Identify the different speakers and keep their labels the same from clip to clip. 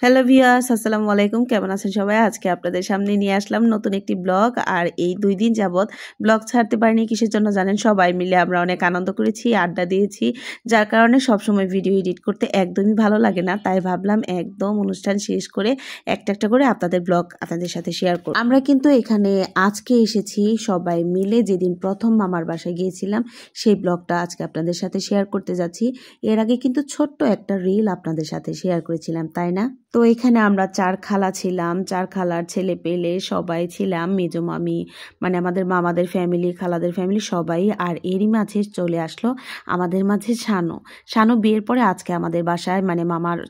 Speaker 1: Hello viewers, আসসালামু আলাইকুম। কেমন আছেন সবাই? আজকে আপনাদের সামনে নিয়ে আসলাম নতুন একটি ব্লগ। আর এই 2 দিন যাবত ব্লগ ছাড়তে পারিনি। কিসের জন্য জানেন? সবাই মিলে আমরা অনেক আনন্দ করেছি, আড্ডা দিয়েছি। যার কারণে সবসময় ভিডিও এডিট করতে একদমই ভালো লাগে না। তাই ভাবলাম একদম অনুষ্ঠান শেষ করে একটা একটা করে আপনাদের ব্লগ আপনাদের সাথে শেয়ার করব। আমরা কিন্তু এখানে আজকে এসেছি সবাই মিলে, যেদিন প্রথম মামার বাসায় গিয়েছিলাম সেই ব্লগটা আজকে আপনাদের সাথে শেয়ার করতে যাচ্ছি। এর আগে কিন্তু ছোট্ট একটা রিল আপনাদের সাথে শেয়ার করেছিলাম, তাই না? তো এখানে আমরা 4 খালা ছিলাম, 4 খালার ছেলে পেলে সবাই ছিলাম, মেজো মামি মানে আমাদের মামাদের ফ্যামিলি, খালাদের ফ্যামিলি সবাই। আর এরই মাঝে চলে আসলো আমাদের মাঝে শানু বিয়ের পরে আজকে আমাদের বাসায় মানে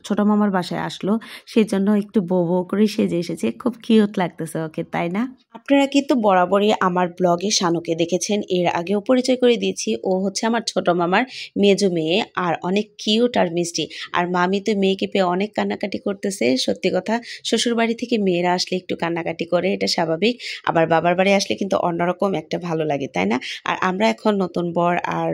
Speaker 1: ছোট মামার বাসায় আসলো। সেই জন্য একটু বউ বউ করে সেজে এসেছে, খুব কিউট লাগতেছে ওকে, তাই না? আপনারা কিন্তু বরাবরই আমার ব্লগে শানুকে দেখেছেন, এর আগেও পরিচয় করে দিয়েছি। ও হচ্ছে আমার ছোট মামার মেজো মেয়ে আর অনেক কিউট আর মিষ্টি। আর মামি তো মেয়েকে পেয়ে অনেক কান্নাকাটি করতেছে। সত্যি কথা, শ্বশুর বাড়ি থেকে মেয়েরা আসলে একটু কান্নাকাটি করে, এটা স্বাভাবিক। আবার বাবার বাড়ি আসলে কিন্তু অন্যরকম একটা ভালো লাগে, তাই না? আর আমরা এখন নতুন বর আর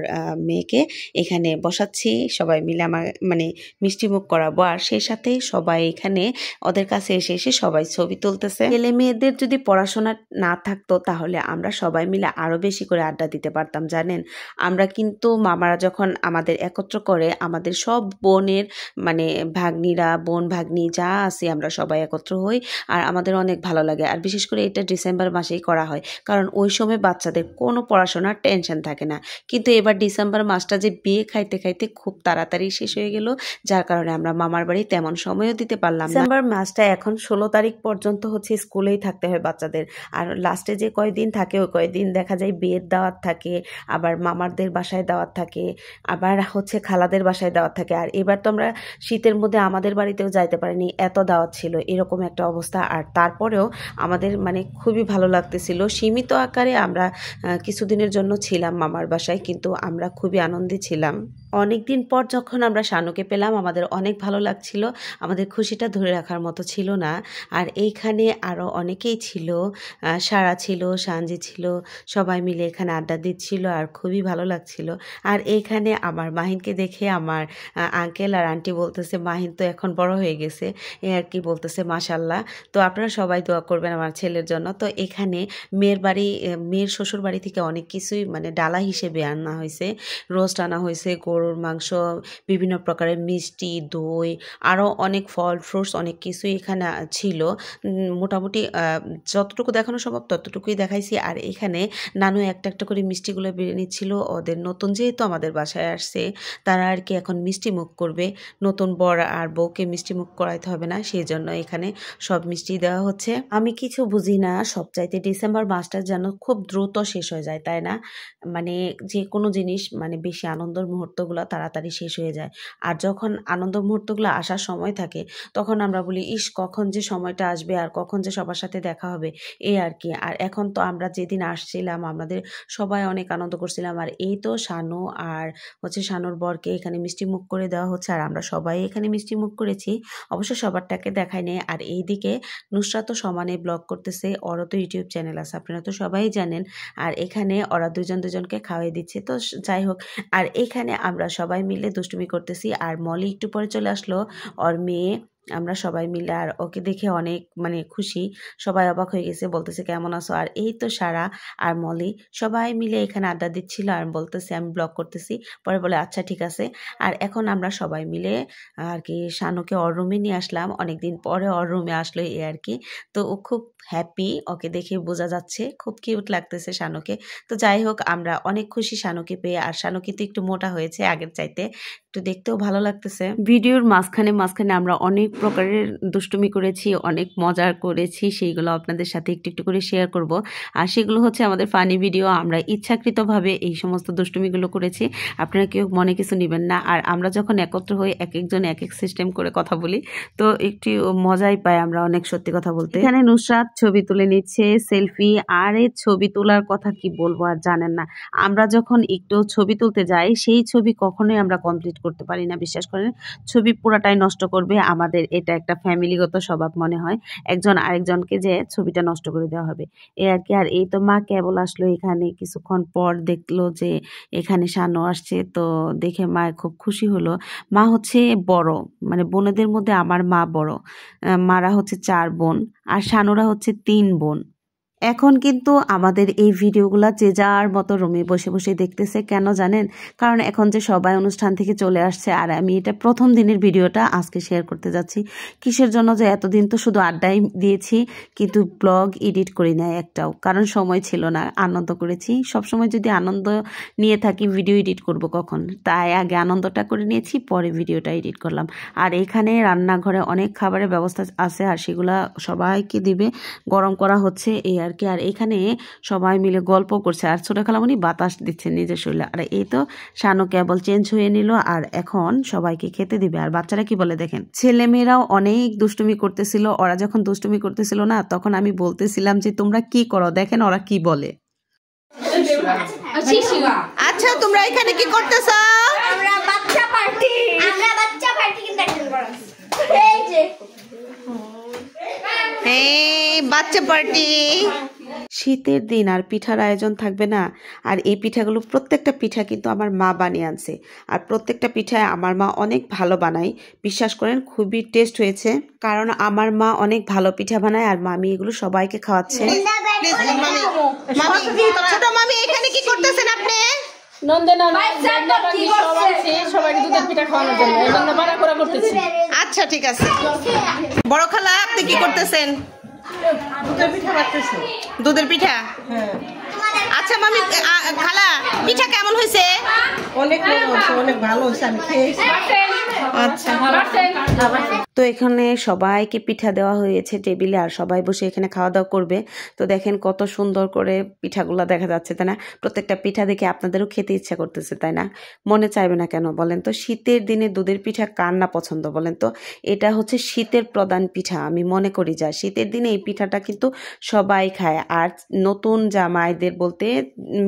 Speaker 1: মেয়েকে এখানে বসাচ্ছি, সবাই মিলে আমার মানে মিষ্টি মুখ করাবো। আর সেই সাথে সবাই এখানে ওদের কাছে এসে এসে সবাই ছবি তুলতেছে। ছেলে মেয়েদের যদি পড়াশোনা না থাকতো তাহলে আমরা সবাই মিলে আরো বেশি করে আড্ডা দিতে পারতাম, জানেন? আমরা কিন্তু মামারা যখন আমাদের একত্র করে, আমাদের সব বোনের মানে ভাগ্নিরা, বোন ভাগ্নি যা আছে আমরা সবাই একত্র হই। আর আমাদের অনেক ভালো লাগে। আর বিশেষ করে এটা ডিসেম্বর মাসেই করা হয়, কারণ ওই সময় বাচ্চাদের কোনো পড়াশোনার টেনশন থাকে না। কিন্তু এবার ডিসেম্বর মাসটা যে বিয়ে খাইতে খাইতে খুব তাড়াতাড়ি শেষ হয়ে গেল, যার কারণে আমরা মামার বাড়ি তেমন সময়ও দিতে পারলাম না। ডিসেম্বর মাসটা এখন 16 তারিখ পর্যন্ত হচ্ছে স্কুলেই থাকতে হয় বাচ্চাদের। আর লাস্টে যে কয়দিন থাকে ওই কয়দিন দেখা যায় বিয়ের দাওয়াত থাকে, আবার মামারদের বাসায় দাওয়াত থাকে, আবার হচ্ছে খালাদের বাসায় দাওয়াত থাকে। আর এবার তো আমরা শীতের মধ্যে আমাদের বাড়িতেও যাইতে পারিনি, এত দাওয়াত ছিল, এরকম একটা অবস্থা। আর তারপরেও আমাদের মানে খুবই ভালো লাগতেছিল। সীমিত আকারে আমরা কিছুদিনের জন্য ছিলাম মামার বাসায়, কিন্তু আমরা খুবই আনন্দে ছিলাম। অনেকদিন পর যখন আমরা শানুকে পেলাম আমাদের অনেক ভালো লাগছিল, আমাদের খুশিটা ধরে রাখার মতো ছিল না। আর এইখানে আরও অনেকেই ছিল, সারা ছিল, সানজি ছিল, সবাই মিলে এখানে আড্ডা দিচ্ছিল আর খুবই ভালো লাগছিল। আর এইখানে আমার মাহিনকে দেখে আমার আঙ্কেল আর আন্টি বলতেছে মাহিন তো এখন বড় হয়ে গেছে, এ আর কি বলতেছে মাশাল্লাহ। তো আপনারা সবাই দোয়া করবেন আমার ছেলের জন্য। তো এখানে মেয়ের শ্বশুর বাড়ি থেকে অনেক কিছুই মানে ডালা হিসেবে আনা হয়েছে, রোস্ট আনা হয়েছে, গরুর মাংস, বিভিন্ন প্রকারের মিষ্টি, দই, আরও অনেক ফল ফ্রুটস, অনেক কিছুই এখানে ছিল। মোটামুটি যতটুকু দেখানো সম্ভব ততটুকুই দেখাইছি। আর এখানে নানু একটা একটা করে মিষ্টিগুলো বেড়ে নিচ্ছিল। ওদের নতুন যেহেতু আমাদের বাসায় আসছে, তারা আর কি এখন মিষ্টি মুখ করবে। নতুন বর আর বউকে মিষ্টি মুখ করাইতে হবে না, সেই জন্য এখানে সব মিষ্টি দেওয়া হচ্ছে। আমি কিছু বুঝি না, সবচাইতে ডিসেম্বর মাসটা যেন খুব দ্রুত শেষ হয়ে যায়, তাই না? মানে যে কোনো জিনিস মানে বেশি আনন্দের মুহূর্তগুলো তাড়াতাড়ি শেষ হয়ে যায়। আর যখন আনন্দ মুহূর্তগুলো আসার সময় থাকে তখন আমরা বলি ইস কখন যে সময়টা আসবে আর কখন যে সবার সাথে দেখা হবে, এই আর কি। আর এখন তো আমরা যেদিন আসছিলাম আমাদের সবাই অনেক আনন্দ করছিলাম। আর এই তো শানু আর হচ্ছে শানুর বরকে এখানে মিষ্টি মুখ করে দেওয়া হচ্ছে, আর আমরা সবাই এখানে মিষ্টি মুখ করেছি। অবশ্য সবারটাকে দেখাই নেই। আর এইদিকে নুসরাত তো সমানে ব্লগ করতেছে, ওরও তো ইউটিউব চ্যানেল আছে, আপনারা তো সবাই জানেন। আর এখানে ওরা দুজনকে খাওয়াই দিচ্ছে। তো যাই হোক, আর এখানে আমরা সবাই মিলে দুষ্টুমি করতেছি। আর মলি একটু পরে চলে আসলো, ওর মেয়ে। আমরা সবাই মিলে আর ওকে দেখে অনেক মানে খুশি, সবাই অবাক হয়ে গেছে, বলতেছে কেমন আছো। আর এই তো সারা আর মলি সবাই মিলে এখানে আড্ডা দিচ্ছিল আর বলতেছে আমি ব্লগ করতেছি, পরে বলে আচ্ছা ঠিক আছে। আর এখন আমরা সবাই মিলে আর কি শানুকে ওর রুমে নিয়ে আসলাম, অনেকদিন পরে ওর রুমে আসলো, এই আর কি। তো ও খুব হ্যাপি, ওকে দেখে বোঝা যাচ্ছে, খুব কিউট লাগতেছে শানুকে। তো যাই হোক, আমরা অনেক খুশি শানুকে পেয়ে। আর শানু কিন্তু একটু মোটা হয়েছে আগের চাইতে, একটু দেখতেও ভালো লাগতেছে। ভিডিওর মাঝখানে আমরা অনেক প্রকারের দুষ্টুমি করেছি, অনেক মজার করেছি, সেইগুলো আপনাদের সাথে একটু একটু করে শেয়ার করব। আর সেগুলো হচ্ছে আমাদের ফানি ভিডিও, আমরা ইচ্ছাকৃতভাবে এই সমস্ত দুষ্টুমিগুলো করেছি, আপনারা কেউ মনে কিছু নেবেন না। আর আমরা যখন একত্র হই এক একজন এক এক সিস্টেম করে কথা বলি, তো একটু মজাই পাই আমরা অনেক, সত্যি কথা বলতে। এখানে নুসরাত ছবি তুলে নিচ্ছে, সেলফি। আর এই ছবি তোলার কথা কি বলবো, আর জানেন না, আমরা যখন একটু ছবি তুলতে যাই সেই ছবি কখনোই আমরা কমপ্লিট করতে পারি না, বিশ্বাস করেন। ছবি পুরাটাই নষ্ট করবে আমাদের আমাদের এটা একটা ফ্যামিলিগত স্বভাব মনে হয়, একজন আরেকজনকে যে ছবিটা নষ্ট করে দেওয়া হবে এই আর কি। আর এই তো মা কেবল আসলো এখানে, কিছুক্ষণ পর দেখলো যে এখানে শানু আসছে, তো দেখে মা খুব খুশি হলো। মা হচ্ছে বড়, মানে বোনেদের মধ্যে আমার মা বড়। মারা হচ্ছে 4 বোন আর শানুরা হচ্ছে 3 বোন। এখন কিন্তু আমাদের এই ভিডিওগুলা যে যার মতো রুমে বসে বসে দেখতেছে, কেন জানেন? কারণ এখন যে সবাই অনুষ্ঠান থেকে চলে আসছে আর আমি এটা প্রথম দিনের ভিডিওটা আজকে শেয়ার করতে যাচ্ছি। কিসের জন্য যে এতদিন তো শুধু আড্ডাই দিয়েছি, কিন্তু ব্লগ এডিট করি নাই একটাও, কারণ সময় ছিল না। আনন্দ করেছি, সবসময় যদি আনন্দ নিয়ে থাকি ভিডিও এডিট করব কখন, তাই আগে আনন্দটা করে নিয়েছি, পরে ভিডিওটা এডিট করলাম। আর এখানে রান্নাঘরে অনেক খাবারের ব্যবস্থা আছে আর সেগুলা সবাইকে দিবে, গরম করা হচ্ছে এই আর কি। আর এখানে সবাই মিলে গল্প করছে আর ছোট খালামণি বাতাস দিচ্ছে নিজের শরীরে। আর এই তো শানু কেবল চেঞ্জ হয়ে নিল আর এখন সবাইকে খেতে দিবে। আর বাচ্চারা কি বলে দেখেন, ছেলেমেয়েরাও অনেক দুষ্টুমি করতেছিল। ওরা যখন দুষ্টুমি করতেছিল না, তখন আমি বলতেছিলাম যে তোমরা কি করো, দেখেন ওরা কি বলে। আচ্ছা তোমরা এখানে কি করতেছো?
Speaker 2: আমরা বাচ্চা পার্টি কিন্তু অ্যাটেন্ড করছি। এই যে
Speaker 1: বাচ্চা পার্টি। শীতের দিন আর পিঠার আয়োজন থাকবে না? আর এই পিঠাগুলো প্রত্যেকটা পিঠা কিন্তু আমার মা বানিয়ে আনছে, আর প্রত্যেকটা পিঠায় আমার মা অনেক ভালো বানায়, বিশ্বাস করেন খুবই টেস্ট হয়েছে, কারণ আমার মা অনেক ভালো পিঠা বানায় আর মামি এগুলো সবাইকে খাওয়াচ্ছে। ছোট মামি এখানে কি করতেছেন আপনি? আচ্ছা ঠিক আছে। বড় খালা আপনি কি করতেছেন? দুধের পিঠা। আচ্ছা মামি, খালা পিঠা কেমন হয়েছে?
Speaker 3: অনেক ভালো হয়েছে, আমি খেয়েছি।
Speaker 1: আচ্ছা, তো এখানে সবাইকে পিঠা দেওয়া হয়েছে টেবিলে আর সবাই বসে এখানে খাওয়া দাওয়া করবে। তো দেখেন কত সুন্দর করে পিঠাগুলো দেখা যাচ্ছে, তাই না? প্রত্যেকটা পিঠা দেখে আপনাদেরও খেতে ইচ্ছা করতেছে, তাই না? মনে চাইবে না কেন বলেন তো? শীতের দিনে দুধের পিঠা কার না পছন্দ বলেন তো? এটা হচ্ছে শীতের প্রধান পিঠা, আমি মনে করি যা শীতের দিনে এই পিঠাটা কিন্তু সবাই খায়। আর নতুন জামাইদের বলতে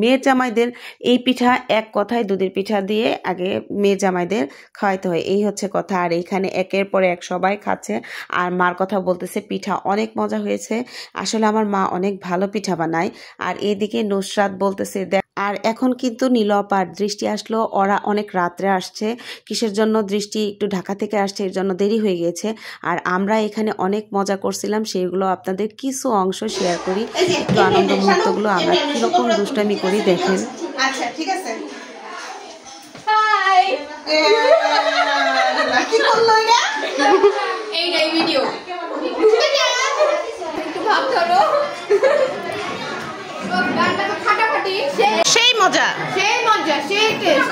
Speaker 1: মেয়ে জামাইদের এই পিঠা এক কথায় দুধের পিঠা দিয়ে আগে মেয়ে জামাইদের খাওয়াইতে হয়, এই হচ্ছে কথা। আর এইখানে একের পরে এক সবাই খাচ্ছে আর মার কথা বলতেছে পিঠা অনেক মজা হয়েছে। আসলে আমার মা অনেক ভালো পিঠা বানায়। আর এইদিকে নুসরাত বলতেছে আর এখন কিন্তু নীলপার দৃষ্টি আসলো, ওরা অনেক রাত্রে আসছে। কিসের জন্য দৃষ্টি একটু ঢাকা থেকে আসছে, এর জন্য দেরি হয়ে গেছে। আর আমরা এখানে অনেক মজা করছিলাম, সেগুলো আপনাদের কিছু অংশ শেয়ার করি, একটু আনন্দ মুহূর্তগুলো আমরা কিরকম দুষ্টামি করি দেখেন।
Speaker 3: আচ্ছা ঠিক আছে।
Speaker 2: হাই
Speaker 3: কি করলো এটা?
Speaker 2: এই ভিডিও একটু ভাব ধরো। গানটা তো ফাটাফাটি,
Speaker 1: সেই মজা
Speaker 2: সেই টেস্ট।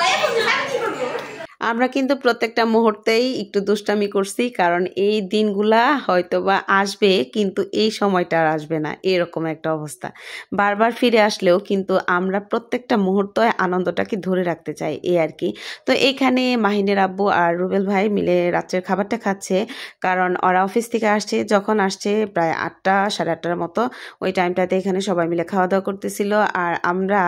Speaker 1: আমরা কিন্তু প্রত্যেকটা মুহূর্তেই একটু দুষ্টামি করছি, কারণ এই দিনগুলা হয়তো বা আসবে কিন্তু এই সময়টা আর আসবে না, এরকম একটা অবস্থা। বারবার ফিরে আসলেও কিন্তু আমরা প্রত্যেকটা মুহূর্তে আনন্দটাকে ধরে রাখতে চাই, এই আর কি। তো এইখানে মাহিনের আব্বু আর রুবেল ভাই মিলে রাত্রের খাবারটা খাচ্ছে, কারণ ওরা অফিস থেকে আসছে, যখন আসছে প্রায় 8টা সাড়ে 8টার মতো, ওই টাইমটাতে এখানে সবাই মিলে খাওয়া দাওয়া করতেছিল। আর আমরা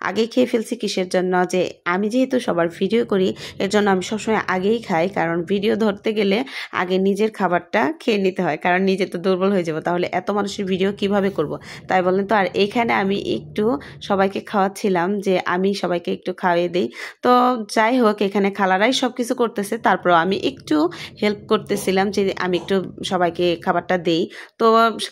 Speaker 1: আগেই খেয়ে ফেলছি, কিসের জন্য? যে আমি যেহেতু সবার ভিডিও করি এর জন্য আমি সবসময় আগেই খাই, কারণ ভিডিও ধরতে গেলে আগে নিজের খাবারটা খেয়ে নিতে হয়, কারণ নিজে তো দুর্বল হয়ে যাবো, তাহলে এত মানুষের ভিডিও কিভাবে করব, তাই বলেন তো। আর এইখানে আমি একটু সবাইকে খাওয়াচ্ছিলাম, যে আমি সবাইকে একটু খাওয়িয়ে দিই। তো যাই হোক, এখানে খালারাই সব কিছু করতেছে, তারপর আমি একটু হেল্প করতেছিলাম, যে আমি একটু সবাইকে খাবারটা দেই। তো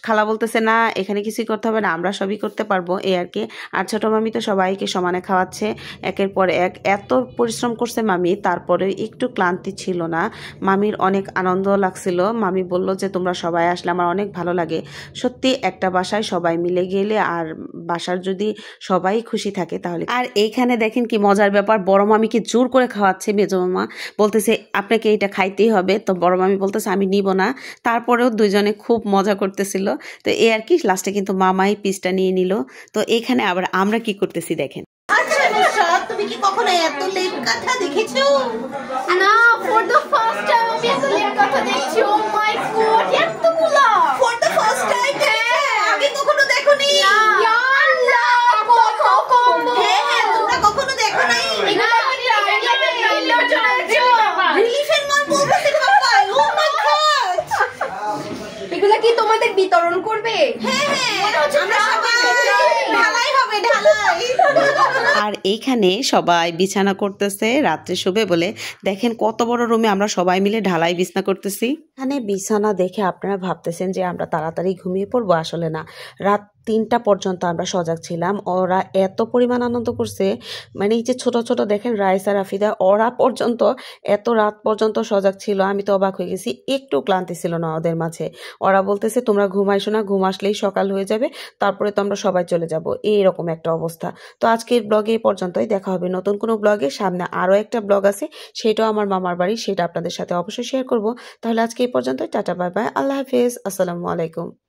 Speaker 1: খালা বলতেছে না এখানে কিছুই করতে হবে না, আমরা সবই করতে পারবো, এই আর কি। আর ছোট মামি তো সবাইকে সমানে খাওয়াচ্ছে, একের পর এক। এত পরিশ্রম করছে মামি, তারপরে একটু ক্লান্তি ছিল না। মামির অনেক আনন্দ লাগছিল। মামি বলল যে তোমরা সবাই আসলে আমার অনেক ভালো লাগে। সত্যি একটা বাসায় সবাই মিলে গেলে আর বাসার যদি সবাই খুশি থাকে তাহলে। আর এইখানে দেখেন কি মজার ব্যাপার, বড় মামিকে জোর করে খাওয়াচ্ছে মেজো মামা, বলতেছে আপনাকে এটা খাইতেই হবে। তো বড় মামি বলতেছে আমি নিব না, তারপরেও দুইজনে খুব মজা করতেছিল। তো এই আর কি, লাস্টে কিন্তু মামাই পিসটা নিয়ে নিল। তো এখানে আবার আমরা কি করতেছি দেখেন।
Speaker 3: আচ্ছা নুসরাত, তুমি কি কখনো এত লেট কথা দেখেছো?
Speaker 2: না, ফর দ্য ফার্স্ট টাইম আমি এত লেট কথা দেখছি। ও মাই গড, এতগুলা
Speaker 3: ফর দ্য ফার্স্ট টাইম? আগে কখনো দেখোনি?
Speaker 2: ইয়া আল্লাহ, কত কম।
Speaker 3: হ্যাঁ, তোমরা কখনো দেখো নাই? রিলিফের মাল বলতেছে বাবা। ও মাই গড,
Speaker 2: কি তোমাদের বিতরণ করবে?
Speaker 3: হ্যাঁ আমরা সবাই ঢালাই হবে ঢালাই।
Speaker 1: আর এইখানে সবাই বিছানা করতেছে রাত্রে শুবে বলে। দেখেন কত বড় রুমে আমরা সবাই মিলে ঢালাই বিছানা করতেছি। এখানে বিছানা দেখে আপনারা ভাবতেছেন যে আমরা তাড়াতাড়ি ঘুমিয়ে পড়বো, আসলে না। রাত 3টা পর্যন্ত আমরা সজাগ ছিলাম। ওরা এত পরিমাণ আনন্দ করছে, মানে এই যে ছোট ছোট দেখেন রাইসা রাফিদা, ওরা পর্যন্ত এত রাত পর্যন্ত সজাগ ছিল। আমি তো অবাক হয়ে গেছি, একটু ক্লান্তি ছিল না ওদের মাঝে। ওরা বলতেছে তোমরা ঘুমাইছো না, ঘুম আসলেই সকাল হয়ে যাবে, তারপরে তো আমরা সবাই চলে যাব, এইরকম একটা অবস্থা। তো আজকের ব্লগে এই পর্যন্তই। দেখা হবে নতুন কোনো ব্লগে। সামনে আরও একটা ব্লগ আছে, সেটাও আমার মামার বাড়ি, সেটা আপনাদের সাথে অবশ্যই শেয়ার করব। তাহলে আজকে এই পর্যন্তই। টাটা, বাই বাই, আল্লাহ হাফিজ, আসসালামু আলাইকুম।